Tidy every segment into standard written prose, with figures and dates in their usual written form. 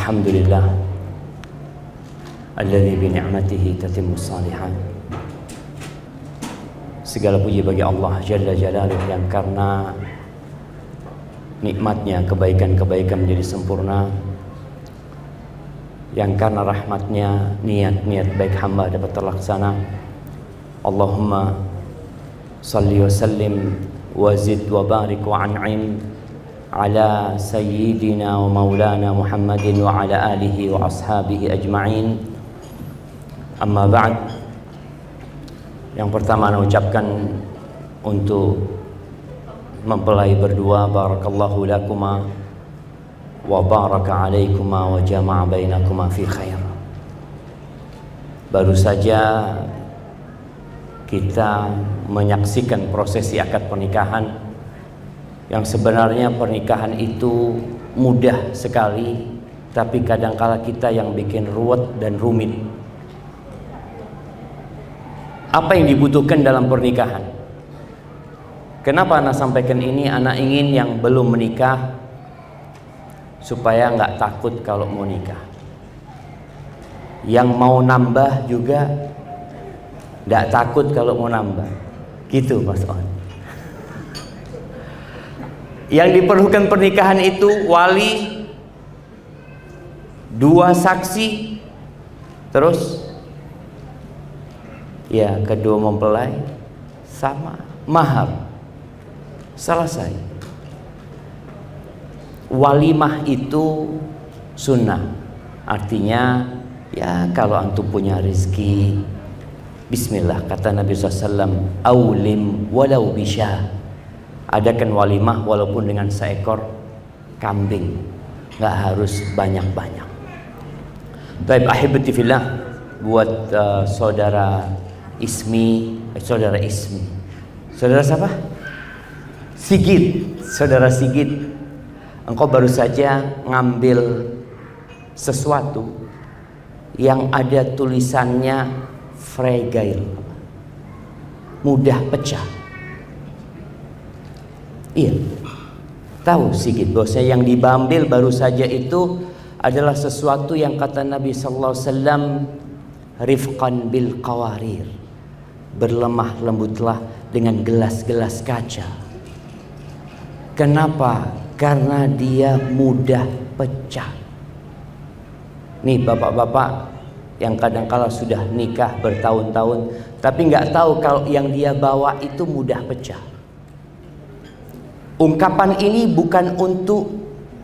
Alhamdulillah alladzi bi ni'matihi tatimmus shalihat. Segala puji bagi Allah Jalla Jalaluhu yang karena nikmatnya kebaikan-kebaikan menjadi sempurna, yang karena rahmatnya niat-niat baik hamba dapat terlaksana. Allahumma salli wa sallim wa zid wa barik wa an'im ala sayyidina wa maulana Muhammadin wa ala alihi wa ashabihi ajma'in. Amma ba'd. Yang pertama saya ucapkan untuk mempelai berdua, barakallahu lakuma wa baraka alaikuma wa jama'a bainakuma fi khair. Baru saja kita menyaksikan prosesi akad pernikahan, yang sebenarnya pernikahan itu mudah sekali, tapi kadangkala kita yang bikin ruwet dan rumit. Apa yang dibutuhkan dalam pernikahan? Kenapa anak sampaikan ini? Anak ingin yang belum menikah supaya nggak takut kalau mau nikah. Yang mau nambah juga nggak takut kalau mau nambah. Gitu Mas On. Yang diperlukan pernikahan itu wali, 2 saksi, terus ya kedua mempelai sama mahar. Selesai. Walimah itu sunnah. Artinya ya kalau antum punya rezeki, bismillah, kata Nabi SAW, aulim walau bisyah. Adakan walimah walaupun dengan seekor kambing, nggak harus banyak-banyak. Baik, ahibati fillah, buat saudara Ismi, saudara siapa? Sigit, saudara Sigit, engkau baru saja ngambil sesuatu yang ada tulisannya fragile, mudah pecah. Iya, tahu Sigit bahwasanya yang diambil baru saja itu adalah sesuatu yang kata Nabi sallallahu alaihi wasallam, rifqan bil qawarir, berlemah lembutlah dengan gelas-gelas kaca. Kenapa? Karena dia mudah pecah. Nih bapak-bapak yang kadang-kala sudah nikah bertahun-tahun tapi nggak tahu kalau yang dia bawa itu mudah pecah. Ungkapan ini bukan untuk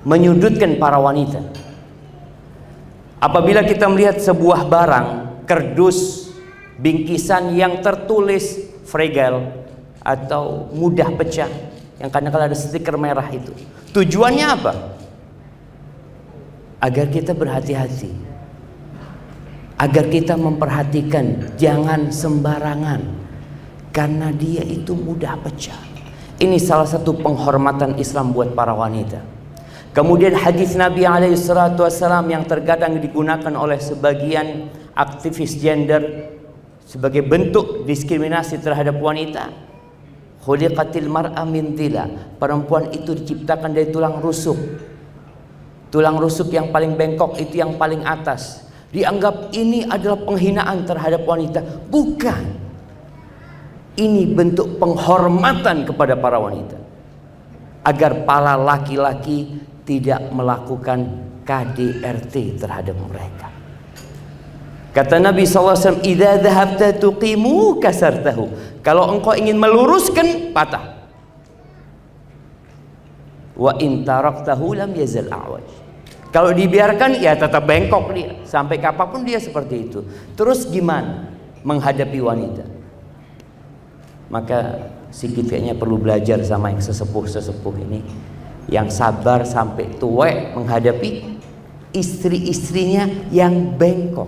menyudutkan para wanita. Apabila kita melihat sebuah barang, kardus, bingkisan yang tertulis fragile atau mudah pecah, yang kadang-kala ada stiker merah itu, tujuannya apa? Agar kita berhati-hati, agar kita memperhatikan, jangan sembarangan, karena dia itu mudah pecah. Ini salah satu penghormatan Islam buat para wanita. Kemudian hadis Nabi SAW yang terkadang digunakan oleh sebagian aktivis gender sebagai bentuk diskriminasi terhadap wanita. Khuliqatil mar'a min dhila, perempuan itu diciptakan dari tulang rusuk. Tulang rusuk yang paling bengkok itu yang paling atas. Dianggap ini adalah penghinaan terhadap wanita. Bukan. Ini bentuk penghormatan kepada para wanita, agar para laki-laki tidak melakukan KDRT terhadap mereka. Kata Nabi SAW, idza dhahabta tuqimu kasartahu. Kalau engkau ingin meluruskan, patah. Wa in taraktahu lam yazal a'waj. Kalau dibiarkan ya tetap bengkok dia, sampai kapanpun dia seperti itu. Terus gimana menghadapi wanita? Maka Sigit kayaknya perlu belajar sama yang sesepuh-sesepuh ini, yang sabar sampai tua menghadapi istri-istrinya yang bengkok.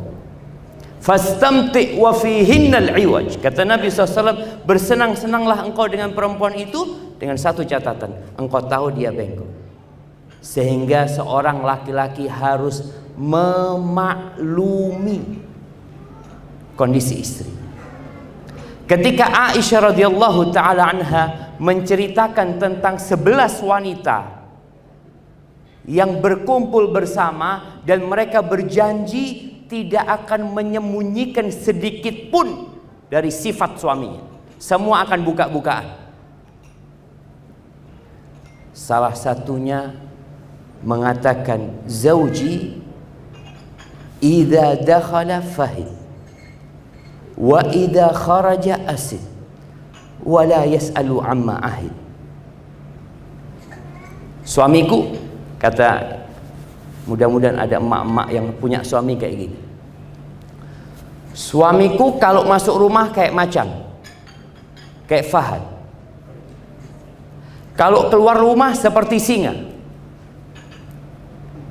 Fastamti wa fihinnal iwaj. Kata Nabi SAW, bersenang-senanglah engkau dengan perempuan itu dengan satu catatan, engkau tahu dia bengkok. Sehingga seorang laki-laki harus memaklumi kondisi istri. Ketika Aisyah radhiyallahu taala anha menceritakan tentang 11 wanita yang berkumpul bersama dan mereka berjanji tidak akan menyembunyikan sedikit pun dari sifat suaminya. Semua akan buka-bukaan. Salah satunya mengatakan, zauji idza dakhala fahid wa idza kharaja asid wa la yas'alu amma ahid. Suamiku, kata, mudah-mudahan ada emak-emak yang punya suami kayak gini. Suamiku kalau masuk rumah kayak macan, kayak fahad. Kalau keluar rumah seperti singa.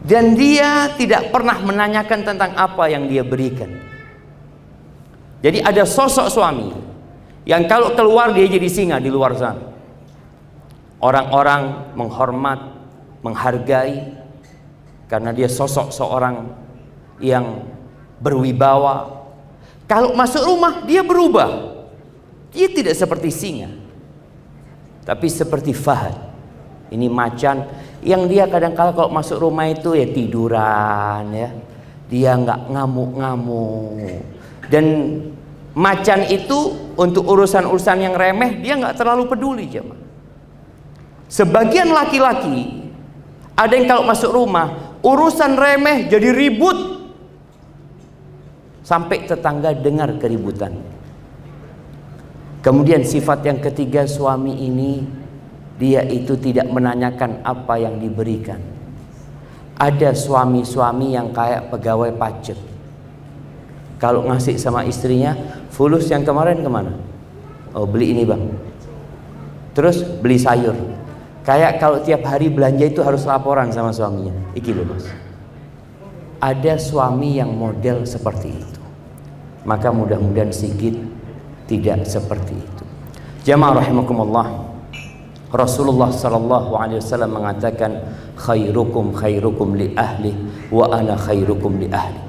Dan dia tidak pernah menanyakan tentang apa yang dia berikan. Jadi ada sosok suami yang kalau keluar dia jadi singa di luar sana. Orang-orang menghormat, menghargai, karena dia sosok seorang yang berwibawa. Kalau masuk rumah dia berubah. Dia tidak seperti singa, tapi seperti fahad. Ini macan yang dia kadang-kala kalau masuk rumah itu ya tiduran ya. Dia nggak ngamuk-ngamuk. Dan macan itu untuk urusan-urusan yang remeh dia nggak terlalu peduli, jemaah. Sebagian laki-laki ada yang kalau masuk rumah urusan remeh jadi ribut sampai tetangga dengar keributan. Kemudian sifat yang ketiga suami ini, dia itu tidak menanyakan apa yang diberikan. Ada suami-suami yang kayak pegawai pajak. Kalau ngasih sama istrinya, fulus yang kemarin kemana? Oh, beli ini bang. Terus beli sayur. Kayak kalau tiap hari belanja itu harus laporan sama suaminya. Iki loh mas. Ada suami yang model seperti itu. Maka mudah-mudahan Sigit tidak seperti itu. Jamaah rahimakumullah. Rasulullah sallallahu alaihi wasallam mengatakan, khairukum khairukum li ahli wa ana khairukum li ahli.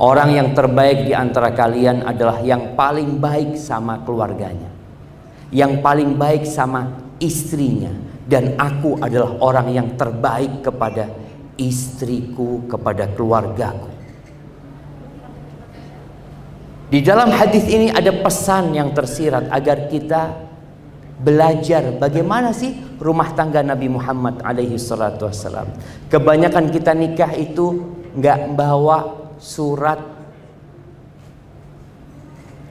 Orang yang terbaik di antara kalian adalah yang paling baik sama keluarganya, yang paling baik sama istrinya, dan aku adalah orang yang terbaik kepada istriku, kepada keluargaku. Di dalam hadis ini ada pesan yang tersirat agar kita belajar bagaimana sih rumah tangga Nabi Muhammad alaihi salatu wassalam. Kebanyakan kita nikah itu nggak bawa surat.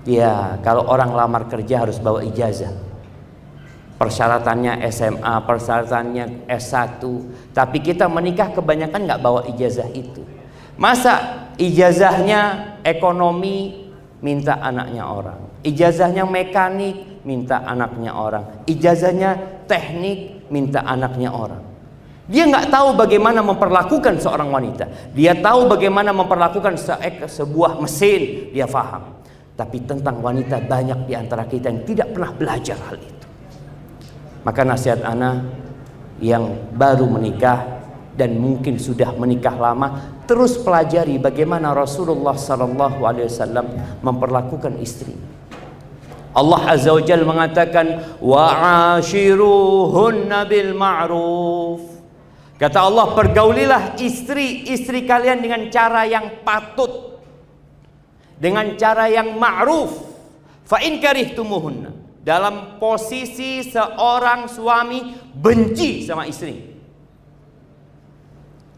Ya, kalau orang lamar kerja harus bawa ijazah. Persyaratannya SMA, persyaratannya S1. Tapi kita menikah kebanyakan nggak bawa ijazah itu. Masa ijazahnya ekonomi minta anaknya orang, ijazahnya mekanik minta anaknya orang, ijazahnya teknik minta anaknya orang. Dia nggak tahu bagaimana memperlakukan seorang wanita. Dia tahu bagaimana memperlakukan sebuah mesin, dia paham. Tapi tentang wanita banyak di antara kita yang tidak pernah belajar hal itu. Maka nasihat ana yang baru menikah dan mungkin sudah menikah lama, terus pelajari bagaimana Rasulullah SAW memperlakukan istri. Allah Azza wa Jalla mengatakan, wa'ashiruhunna bil ma'ruf. Kata Allah, pergaulilah istri-istri kalian dengan cara yang patut, dengan cara yang ma'ruf. Fa in karihtumuhunna, dalam posisi seorang suami benci sama istri,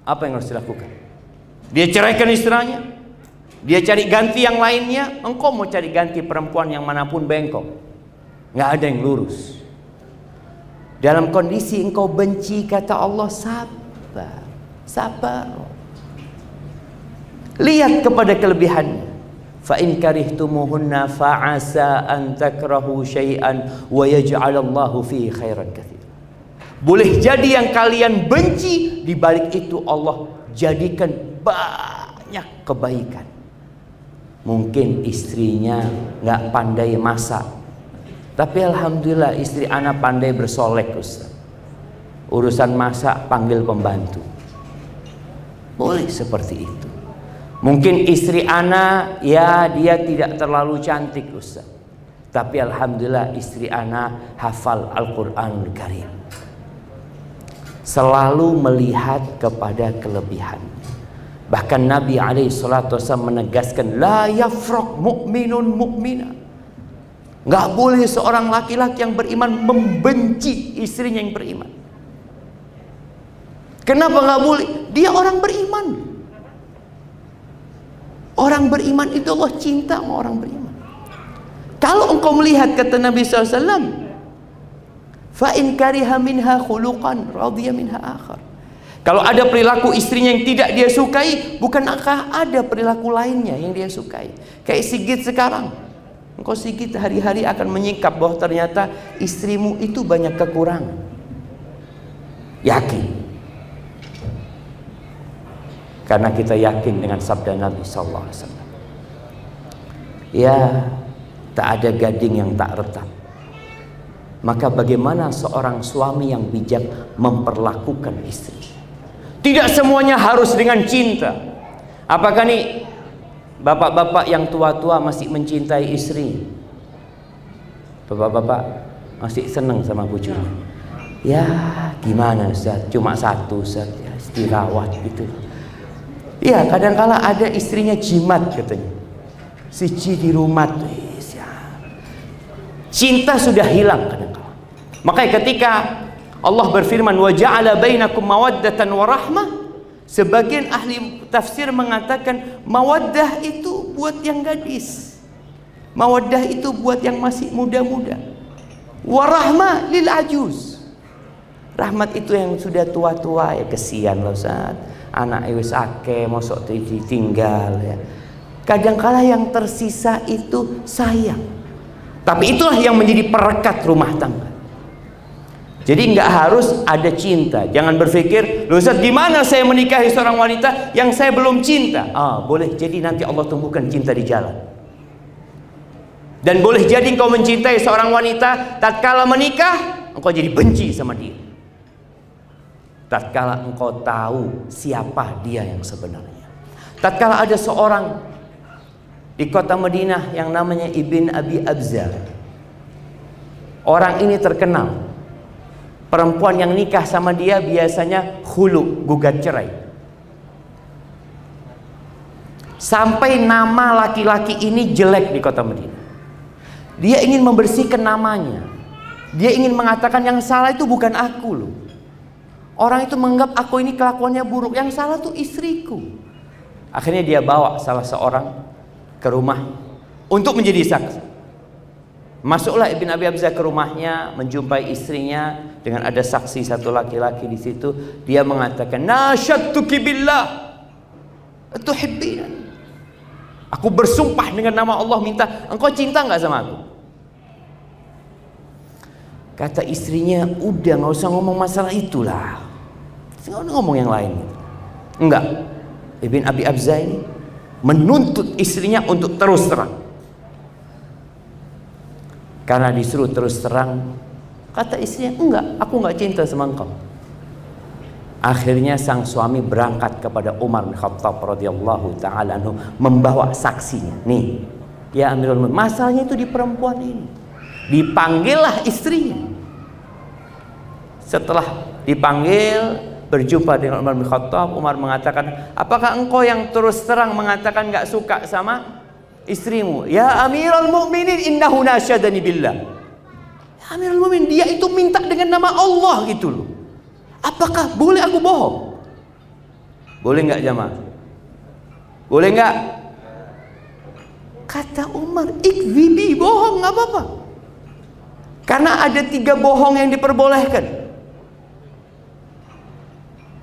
apa yang harus dilakukan? Dia ceraikan istrinya, dia cari ganti yang lainnya. Engkau mau cari ganti perempuan yang manapun bengkok, nggak ada yang lurus. Dalam kondisi engkau benci, kata Allah, sabar, sabar. Lihat kepada kelebihannya. Fa in karihtumuhunna fa'asa an takrahu syai'an wa yaj'alallahu fihi khairan katsira. Boleh jadi yang kalian benci, di balik itu Allah jadikan banyak kebaikan. Mungkin istrinya nggak pandai masak, tapi alhamdulillah istri ana pandai bersolek, Ustaz. Urusan masak panggil pembantu. Boleh seperti itu. Mungkin istri ana, ya dia tidak terlalu cantik, Ustaz, tapi alhamdulillah istri ana hafal Al-Quranul Karim. selalu melihat kepada kelebihan. Bahkan Nabi SAW menegaskan, la yafraq mu'minun mu'mina. Nggak boleh seorang laki-laki yang beriman membenci istrinya yang beriman. Kenapa nggak boleh? Dia orang beriman. Orang beriman itu Allah cinta sama orang beriman. Kalau engkau melihat, kata Nabi SAW, fa in kariha minha khuluqan radhiya minha akhar. Kalau ada perilaku istrinya yang tidak dia sukai, bukankah ada perilaku lainnya yang dia sukai? Kayak Sigit sekarang. Engkau Sigit hari-hari akan menyingkap bahwa ternyata istrimu itu banyak kekurangan. Yakin. Karena kita yakin dengan sabda Nabi sallallahu alaihi wasallam. Ya, tak ada gading yang tak retak. Maka bagaimana seorang suami yang bijak memperlakukan istri? Tidak semuanya harus dengan cinta. Apakah nih bapak-bapak yang tua-tua masih mencintai istri? Bapak-bapak masih senang sama bujunya? Ya gimana Ustaz? Cuma satu Ustaz, ya, dirawat gitu. Ya kadang-kala ada istrinya jimat katanya. Siji di rumah. Cinta sudah hilang kadang-kala. Makanya ketika Allah berfirman wa ja'ala bainakum mawaddatan wa rahmah, sebagian ahli tafsir mengatakan mawaddah itu buat yang gadis, mawaddah itu buat yang masih muda-muda, wa rahmah lil ajuz, rahmat itu yang sudah tua-tua. Ya kesian loh Ustaz, anak wis akeh mosok ditinggal ya. Kadangkala yang tersisa itu sayang, tapi itulah yang menjadi perekat rumah tangga. Jadi nggak harus ada cinta. Jangan berpikir, loh Ustaz, gimana saya menikahi seorang wanita yang saya belum cinta? Boleh jadi nanti Allah tumbuhkan cinta di jalan. Dan boleh jadi engkau mencintai seorang wanita, tatkala menikah, engkau jadi benci sama dia. Tatkala engkau tahu siapa dia yang sebenarnya. Tatkala ada seorang di kota Madinah yang namanya Ibn Abi Abza. Orang ini terkenal. Perempuan yang nikah sama dia biasanya khulu, gugat cerai. Sampai nama laki-laki ini jelek di kota Madinah. Dia ingin membersihkan namanya. Dia ingin mengatakan yang salah itu bukan aku loh. Orang itu menganggap aku ini kelakuannya buruk. Yang salah tuh istriku. Akhirnya dia bawa salah seorang ke rumah untuk menjadi saksi. Masuklah Ibn Abi Abza ke rumahnya, menjumpai istrinya dengan ada saksi satu laki-laki di situ. Dia mengatakan, nasyadtuki billah atuhibbina. Aku bersumpah dengan nama Allah, minta engkau cinta nggak sama aku? Kata istrinya, udah nggak usah ngomong masalah itulah, nggak ngomong yang lain. Enggak. Ibn Abi Abza ini menuntut istrinya untuk terus terang. Karena disuruh terus terang, kata istrinya, enggak, aku enggak cinta sama engkau. Akhirnya sang suami berangkat kepada Umar bin Khattab radhiyallahu ta'ala anhu, membawa saksinya. Nih, ya Amirul Mukminin, masalahnya itu di perempuan ini. Dipanggillah istrinya. Setelah dipanggil, berjumpa dengan Umar bin Khattab, Umar mengatakan, apakah engkau yang terus terang mengatakan enggak suka sama istrimu? Ya Amirul Mukminin, innahu nasyadani billah. Ya Amirul Mukminin, dia itu minta dengan nama Allah gitu loh. Apakah boleh aku bohong? Boleh nggak jamaah? Boleh nggak? Kata Umar, ikdzibi, bohong nggak apa-apa. Karena ada 3 bohong yang diperbolehkan.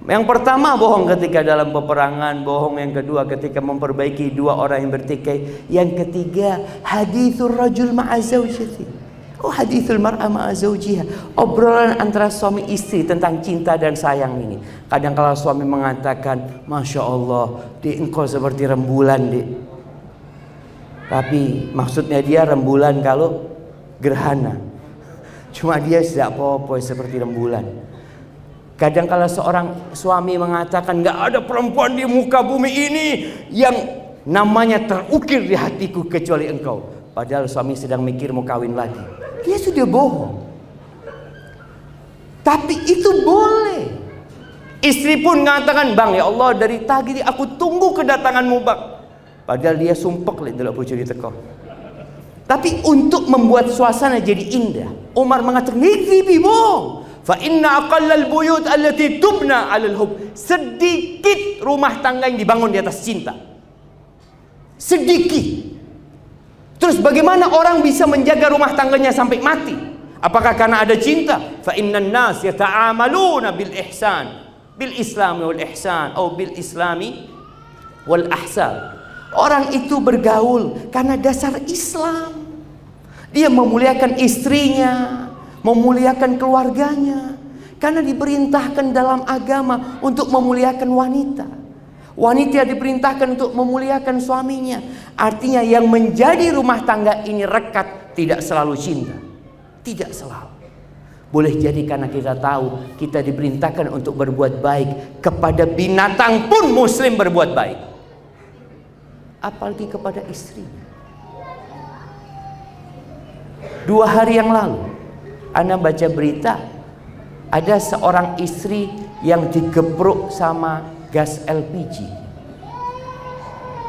Yang pertama bohong ketika dalam peperangan, bohong yang kedua ketika memperbaiki 2 orang yang bertikai, yang ketiga hadithur rajul ma'a zawjati, hadithul mar'a ma'a zawjiha, obrolan antara suami istri tentang cinta dan sayang ini. Kadang kala suami mengatakan, Masya Allah, Dik, engkau seperti rembulan, Dik. Tapi maksudnya dia rembulan kalau gerhana. Cuma dia tidak apa-apa seperti rembulan. Kadang-kala seorang suami mengatakan, nggak ada perempuan di muka bumi ini yang namanya terukir di hatiku kecuali engkau. Padahal suami sedang mikir mau kawin lagi. Dia sudah bohong. Tapi itu boleh. Istri pun mengatakan, "Bang, ya Allah, dari tadi aku tunggu kedatanganmu, Bang." Padahal dia sumpek lihat dalam bocor teko. Tapi untuk membuat suasana jadi indah, Umar mengatakan, "Niki bong. Fa inna aqallal buyut allati tubna 'alal hub." Sedikit rumah tangga yang dibangun di atas cinta. Sedikit. Terus bagaimana orang bisa menjaga rumah tangganya sampai mati? Apakah karena ada cinta? Fa innan nas yata'amaluna bil ihsan. Bil islami wal ihsan atau bil islami wal ahsan. Orang itu bergaul karena dasar Islam. Dia memuliakan istrinya, memuliakan keluarganya, karena diperintahkan dalam agama untuk memuliakan wanita. Wanita diperintahkan untuk memuliakan suaminya. Artinya yang menjadi rumah tangga ini rekat tidak selalu cinta. Tidak selalu. Boleh jadi karena kita tahu kita diperintahkan untuk berbuat baik. Kepada binatang pun muslim berbuat baik, apalagi kepada istrinya. 2 hari yang lalu Anda baca berita, ada seorang istri yang digepruk sama gas LPG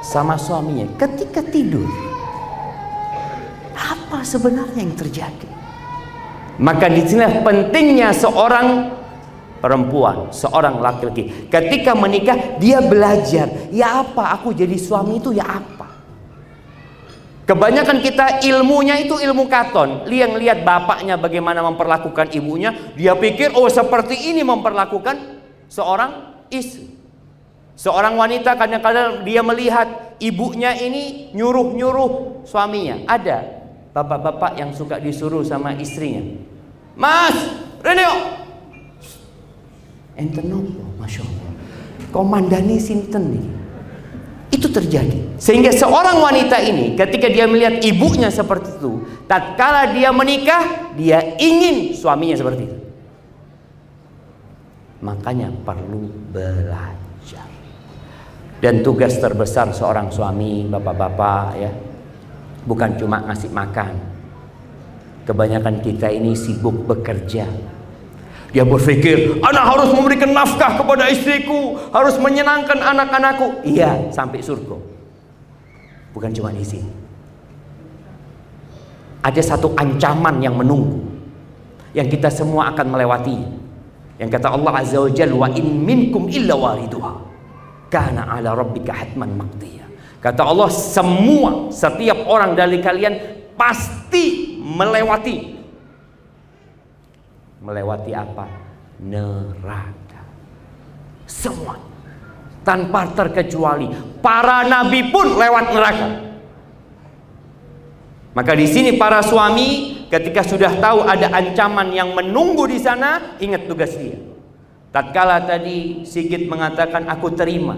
sama suaminya ketika tidur. Apa sebenarnya yang terjadi? Maka disinilah pentingnya seorang perempuan, seorang laki-laki. Ketika menikah, dia belajar. Ya apa, aku jadi suami itu ya apa? Kebanyakan kita ilmunya itu ilmu katon. Lihat bapaknya bagaimana memperlakukan ibunya. Dia pikir, oh seperti ini memperlakukan seorang istri. Seorang wanita kadang-kadang dia melihat ibunya ini nyuruh-nyuruh suaminya. Ada bapak-bapak yang suka disuruh sama istrinya. "Mas, Reneo, enten nopo, Masya Allah, komandani sinten nih." Itu terjadi. Sehingga seorang wanita ini ketika dia melihat ibunya seperti itu, tatkala dia menikah, dia ingin suaminya seperti itu. Makanya perlu belajar. Dan tugas terbesar seorang suami, bapak-bapak ya, bukan cuma ngasih makan. Kebanyakan kita ini sibuk bekerja. Dia berpikir, anak harus memberikan nafkah kepada istriku, harus menyenangkan anak-anakku. Iya, sampai surga. Bukan cuma di sini. Ada satu ancaman yang menunggu, yang kita semua akan melewati. Yang kata Allah Azza wa Jalla, "Wa in minkum illa wariduha, kana ala rabbika hatman maqdiya." Kata Allah, setiap orang dari kalian pasti melewati apa? Neraka. Semua, tanpa terkecuali. Para nabi pun lewat neraka. Maka di sini para suami ketika sudah tahu ada ancaman yang menunggu di sana, ingat tugas dia. Tatkala tadi Sigit mengatakan aku terima,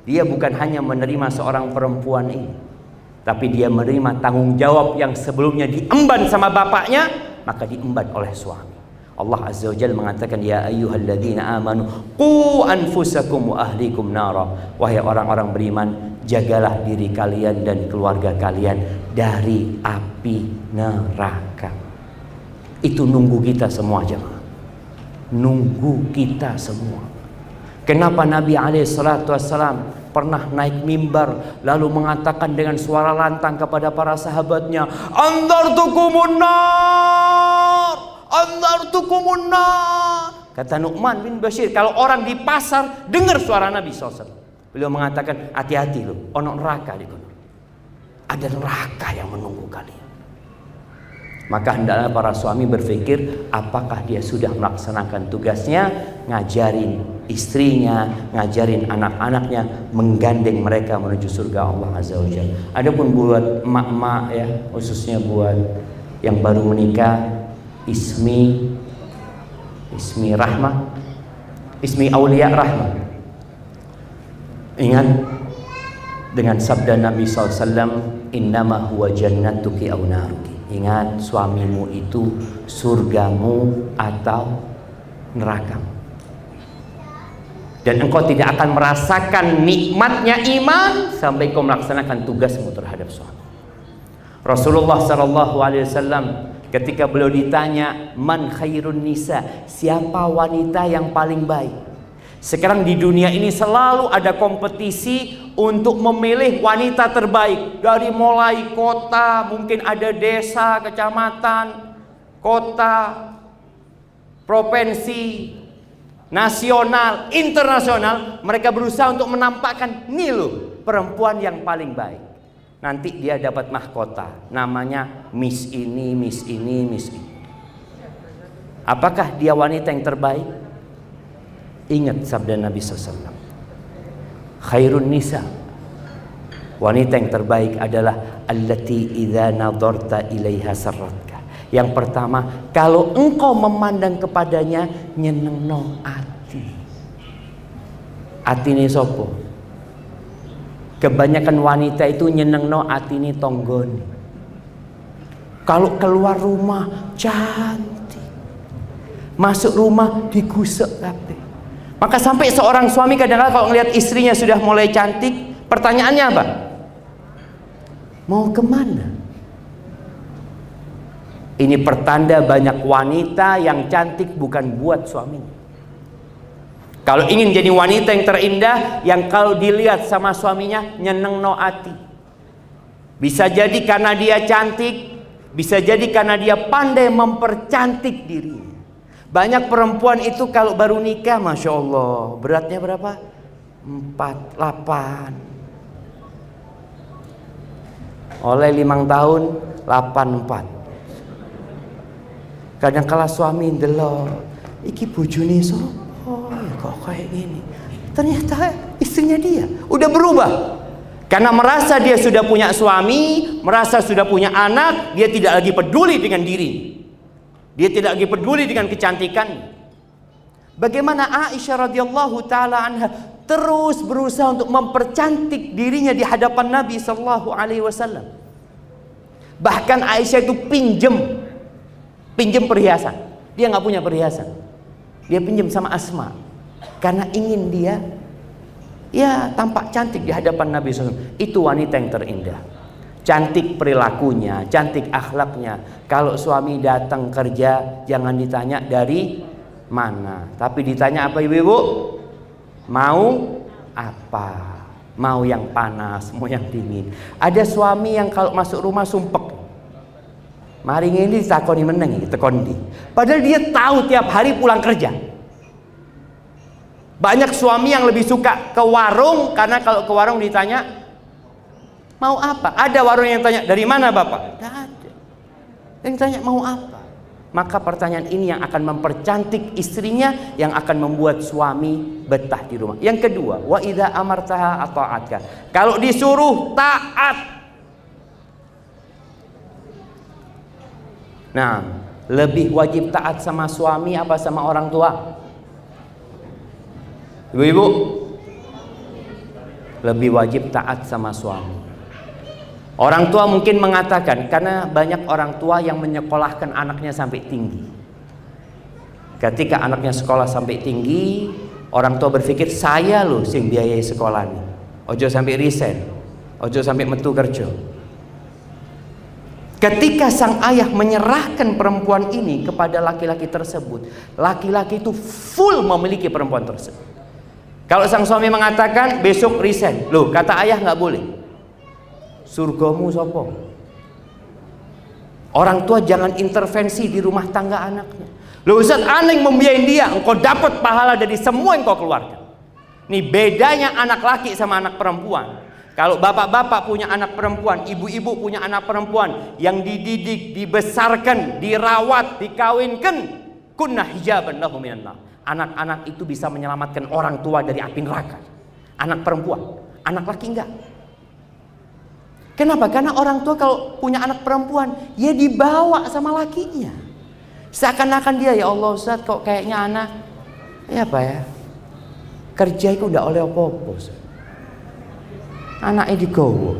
dia bukan hanya menerima seorang perempuan ini, tapi dia menerima tanggung jawab yang sebelumnya diemban sama bapaknya, maka diemban oleh suami. Allah Azza wa Jalla mengatakan, "Ya ayyuhalladzina amanu qu anfusakum wa ahlikum nara." Wahai orang-orang beriman, jagalah diri kalian dan keluarga kalian dari api neraka. Itu nunggu kita semua, jemaah. Nunggu kita semua. Kenapa Nabi SAW pernah naik mimbar lalu mengatakan dengan suara lantang kepada para sahabatnya, "Anzartukumun nar, anzartukumun nar." Kata Nu'man bin Bashir, kalau orang di pasar dengar suara Nabi SAW, beliau mengatakan, hati-hati loh, ono neraka di kono. Ada neraka yang menunggu kalian. Maka hendaklah para suami berpikir, apakah dia sudah melaksanakan tugasnya, ngajarin istrinya, ngajarin anak-anaknya, menggandeng mereka menuju surga Allah Azza wa Jalla. Adapun buat emak-emak ya, khususnya buat yang baru menikah, ismi Rahmah, ismi Aulia Rahmah. Ingat dengan sabda Nabi SAW, "Innama huwa jannatuki aw naruki." Ingat, suamimu itu surgamu atau nerakamu. Dan engkau tidak akan merasakan nikmatnya iman sampai kau melaksanakan tugasmu terhadap suami. Rasulullah SAW ketika beliau ditanya, "Man khairun nisa?" Siapa wanita yang paling baik? Sekarang di dunia ini selalu ada kompetisi untuk memilih wanita terbaik. Dari mulai kota, mungkin ada desa, kecamatan, kota, provinsi, nasional, internasional. Mereka berusaha untuk menampakkan, nih loh perempuan yang paling baik. Nanti dia dapat mahkota, namanya Miss ini, Miss ini, Miss ini. Apakah dia wanita yang terbaik? Ingat sabda Nabi SAW, khairun nisa, wanita yang terbaik adalah allati idza nadharta ilaiha sarratka. Yang pertama, kalau engkau memandang kepadanya nyenengno ati. Atine sopo? Kebanyakan wanita itu nyenengno atine tonggone. Kalau keluar rumah cantik, masuk rumah digusek kabeh. Maka sampai seorang suami kadang-kadang kalau ngelihat istrinya sudah mulai cantik, pertanyaannya apa? Mau kemana? Ini pertanda banyak wanita yang cantik bukan buat suaminya. Kalau ingin jadi wanita yang terindah, yang kalau dilihat sama suaminya nyeneng no ati. Bisa jadi karena dia cantik, bisa jadi karena dia pandai mempercantik dirinya. Banyak perempuan itu kalau baru nikah, Masya Allah, beratnya berapa? 48. Oleh 5 tahun 84. Kadang kala suami ndelok, iki bojone sapa kok kayak gini. Ternyata istrinya dia udah berubah. Karena merasa dia sudah punya suami, merasa sudah punya anak, dia tidak lagi peduli dengan diri. Dia tidak lagi peduli dengan kecantikan. Bagaimana Aisyah radhiyallahu taala anha terus berusaha untuk mempercantik dirinya di hadapan Nabi sallallahu alaihi wasallam. Bahkan Aisyah itu pinjem perhiasan. Dia nggak punya perhiasan. Dia pinjam sama Asma karena ingin dia ya tampak cantik di hadapan Nabi SAW. Itu wanita yang terindah. Cantik perilakunya, cantik akhlaknya. Kalau suami datang kerja, jangan ditanya dari mana, tapi ditanya apa ibu-ibu? Mau apa? Mau yang panas, mau yang dingin. Ada suami yang kalau masuk rumah sumpek. Mari ini takoni meneng, tekondi. Padahal dia tahu tiap hari pulang kerja. Banyak suami yang lebih suka ke warung karena kalau ke warung ditanya mau apa? Ada warung yang tanya, dari mana bapak? Tidak ada. Yang tanya mau apa? Maka pertanyaan ini yang akan mempercantik istrinya, yang akan membuat suami betah di rumah. Yang kedua, wa idza amartaha ata'atka. Kalau disuruh taat. Nah, lebih wajib taat sama suami apa sama orang tua? Ibu-ibu, lebih wajib taat sama suami. Orang tua mungkin mengatakan, karena banyak orang tua yang menyekolahkan anaknya sampai tinggi. Ketika anaknya sekolah sampai tinggi, orang tua berpikir, saya loh sing biayai sekolah ini. Ojo sampai resign, ojo sampai metu kerja. Ketika sang ayah menyerahkan perempuan ini kepada laki-laki tersebut, laki-laki itu full memiliki perempuan tersebut. Kalau sang suami mengatakan besok resign, loh kata ayah nggak boleh. Surgamu sopo? Orang tua jangan intervensi di rumah tangga anaknya. Loh Ustaz, aneh membiayain dia, engkau dapat pahala dari semua yang kau keluarkan. Nih bedanya anak laki sama anak perempuan. Kalau bapak-bapak punya anak perempuan, ibu-ibu punya anak perempuan yang dididik, dibesarkan, dirawat, dikawinkan, kunna hijaban lahu minan nar. Anak-anak itu bisa menyelamatkan orang tua dari api neraka. Anak perempuan, anak laki enggak. Kenapa? Karena orang tua kalau punya anak perempuan, ya dibawa sama lakinya. Seakan-akan dia, ya Allah Ustaz, kok kayaknya anak, ya apa ya, kerja itu udah oleh apa-apa. Anaknya digowo.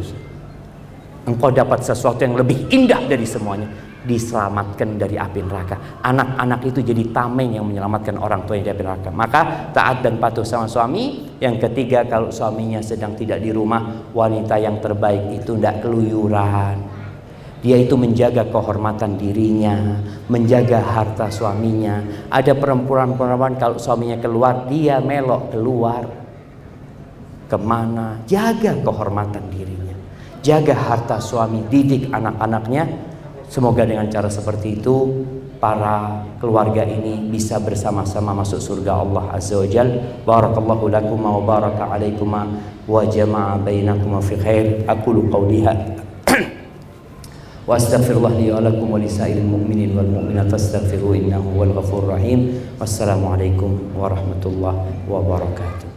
Engkau dapat sesuatu yang lebih indah dari semuanya, diselamatkan dari api neraka. Anak-anak itu jadi tameng yang menyelamatkan orang tua dari api neraka. Maka taat dan patuh sama suami. Yang ketiga, kalau suaminya sedang tidak di rumah, wanita yang terbaik itu tidak keluyuran. Dia itu menjaga kehormatan dirinya, menjaga harta suaminya. Ada perempuan-perempuan kalau suaminya keluar, dia melok keluar. Kemana? Jaga kehormatan dirinya, jaga harta suami, didik anak-anaknya. Semoga dengan cara seperti itu para keluarga ini bisa bersama-sama masuk surga Allah Azza wa Jal. Barakallahu lakum wa baraka alaikum wa jama'a bainakum fi khair. Aqulu qawli hadza wa astaghfirullah li wa lakum wa lisa'il mu'minin wal mu'minat fastaghfiruhu innahu huwal ghafurur rahim. Wassalamu alaikum warahmatullahi wabarakatuh.